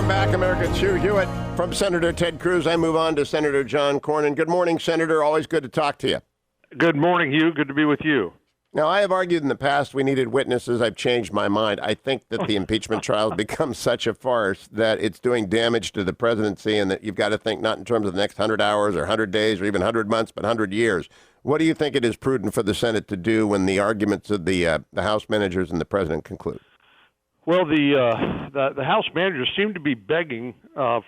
Welcome back, America. It's Hugh Hewitt from Senator Ted Cruz. I move on to Senator John Cornyn. Good morning, Senator. Always good to talk to you. Good morning, Hugh. Good to be with you. Now, I have argued in the past we needed witnesses. I've changed my mind. I think that the impeachment trial has become such a farce that it's doing damage to the presidency, and that you've got to think not in terms of the next 100 hours or 100 days or even 100 months, but 100 years. What do you think it is prudent for the Senate to do when the arguments of the House managers and the president conclude? Well, the House managers seem to be begging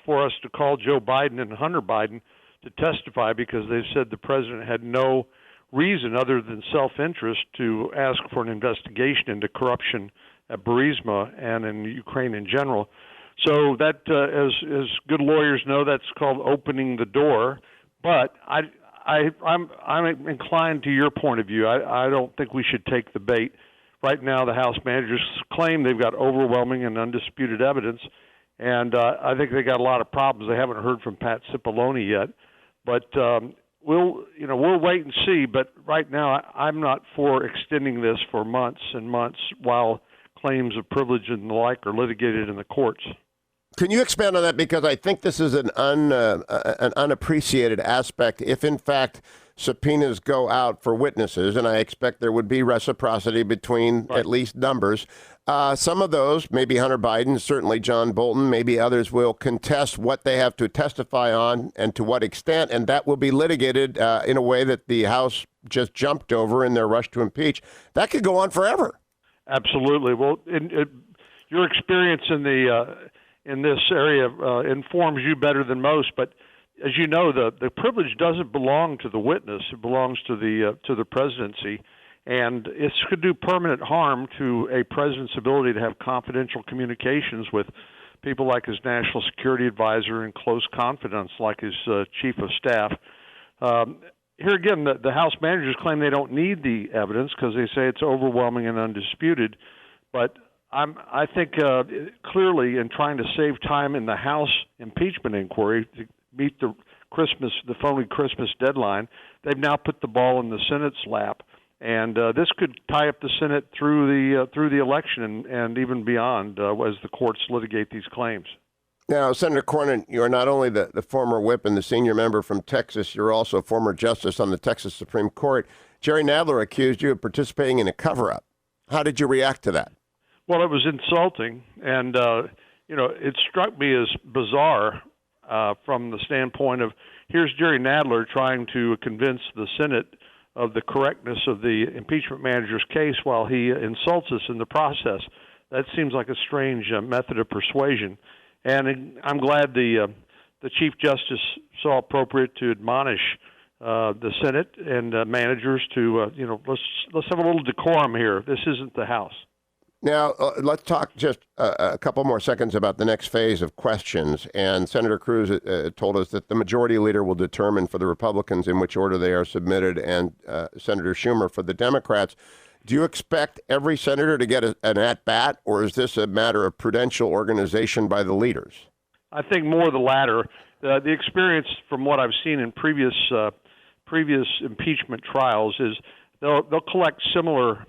for us to call Joe Biden and Hunter Biden to testify because they said the president had no reason other than self-interest to ask for an investigation into corruption at Burisma and in Ukraine in general. So that, as good lawyers know, that's called opening the door. But I'm inclined to your point of view. I don't think we should take the bait. Right now, the House managers claim they've got overwhelming and undisputed evidence, and I think they got a lot of problems. They haven't heard from Pat Cipollone yet, but we'll wait and see. But right now, I'm not for extending this for months and months while claims of privilege and the like are litigated in the courts. Can you expand on that? Because I think this is an unappreciated aspect. If, in fact, subpoenas go out for witnesses, and I expect there would be reciprocity between at least numbers, some of those, maybe Hunter Biden, certainly John Bolton, maybe others will contest what they have to testify on and to what extent, and that will be litigated in a way that the House just jumped over in their rush to impeach. That could go on forever. Absolutely. Well, your experience in this area informs you better than most, but as you know, the privilege doesn't belong to the witness; it belongs to the presidency, and it could do permanent harm to a president's ability to have confidential communications with people like his national security advisor and close confidants like his chief of staff. Here again, the House managers claim they don't need the evidence because they say it's overwhelming and undisputed, but I think clearly in trying to save time in the House impeachment inquiry to meet the phony Christmas deadline, they've now put the ball in the Senate's lap, and this could tie up the Senate through the election and even beyond as the courts litigate these claims. Now, Senator Cornyn, you are not only the former whip and the senior member from Texas, you're also a former justice on the Texas Supreme Court. Jerry Nadler accused you of participating in a cover-up. How did you react to that? Well, it was insulting, and it struck me as bizarre from the standpoint of here's Jerry Nadler trying to convince the Senate of the correctness of the impeachment manager's case while he insults us in the process. That seems like a strange method of persuasion, and I'm glad the Chief Justice saw appropriate to admonish the Senate and managers to let's have a little decorum here. This isn't the House. Now, let's talk just a couple more seconds about the next phase of questions. And Senator Cruz told us that the majority leader will determine for the Republicans in which order they are submitted, and Senator Schumer for the Democrats. Do you expect every senator to get an at-bat, or is this a matter of prudential organization by the leaders? I think more the latter. The experience from what I've seen in previous impeachment trials is they'll collect similar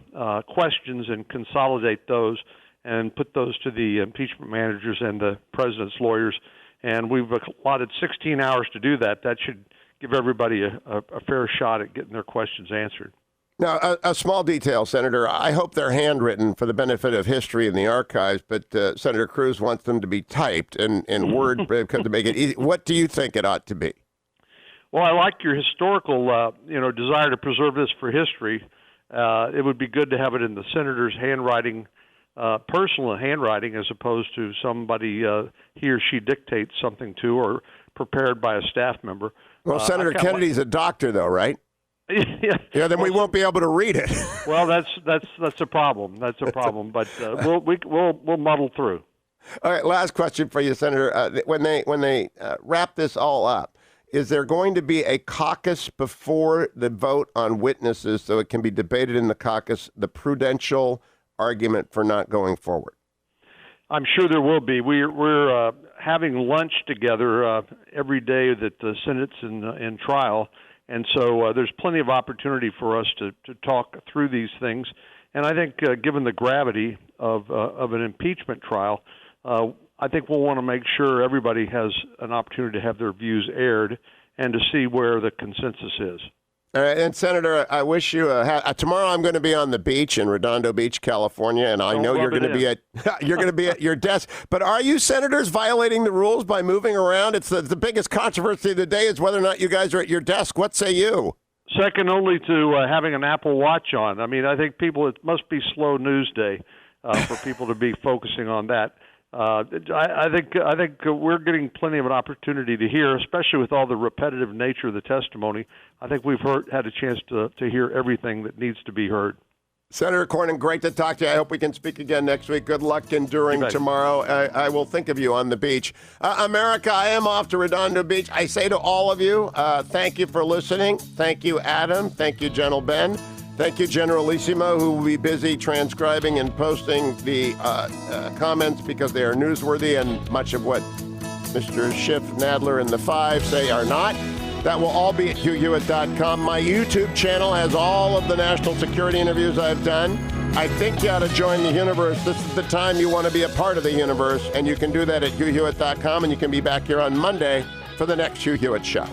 questions and consolidate those and put those to the impeachment managers and the president's lawyers. And we've allotted 16 hours to do that. That should give everybody a fair shot at getting their questions answered. Now, a small detail, Senator. I hope they're handwritten for the benefit of history in the archives, but Senator Cruz wants them to be typed in Word to make it easy. What do you think it ought to be? Well, I like your historical, desire to preserve this for history. It would be good to have it in the senator's handwriting, personal handwriting, as opposed to somebody he or she dictates something to or prepared by a staff member. Well, Senator Kennedy's a doctor, though, right? Yeah, then we won't be able to read it. Well, that's a problem. That's a problem. But we'll muddle through. All right. Last question for you, Senator. When they wrap this all up, is there going to be a caucus before the vote on witnesses so it can be debated in the caucus, the prudential argument for not going forward? I'm sure there will be. We're having lunch together every day that the Senate's in trial. And so there's plenty of opportunity for us to talk through these things. And I think given the gravity of an impeachment trial, I think we'll want to make sure everybody has an opportunity to have their views aired and to see where the consensus is. All right, and Senator, I wish you tomorrow. I'm going to be on the beach in Redondo Beach, California, and I know you're going to be at your desk. But are you senators violating the rules by moving around? It's the biggest controversy of the day is whether or not you guys are at your desk. What say you? Second only to having an Apple Watch on. I mean, I think it must be slow news day for people to be focusing on that. I think we're getting plenty of an opportunity to hear, especially with all the repetitive nature of the testimony. I think we've had a chance to hear everything that needs to be heard. Senator Cornyn, great to talk to you. I hope we can speak again next week. Good luck enduring tomorrow. I will think of you on the beach. America, I am off to Redondo Beach. I say to all of you, thank you for listening. Thank you, Adam. Thank you, General Ben. Thank you, Generalissimo, who will be busy transcribing and posting the comments because they are newsworthy and much of what Mr. Schiff, Nadler, and the Five say are not. That will all be at HughHewitt.com. My YouTube channel has all of the national security interviews I've done. I think you ought to join the universe. This is the time you want to be a part of the universe, and you can do that at HughHewitt.com, and you can be back here on Monday for the next Hugh Hewitt Show.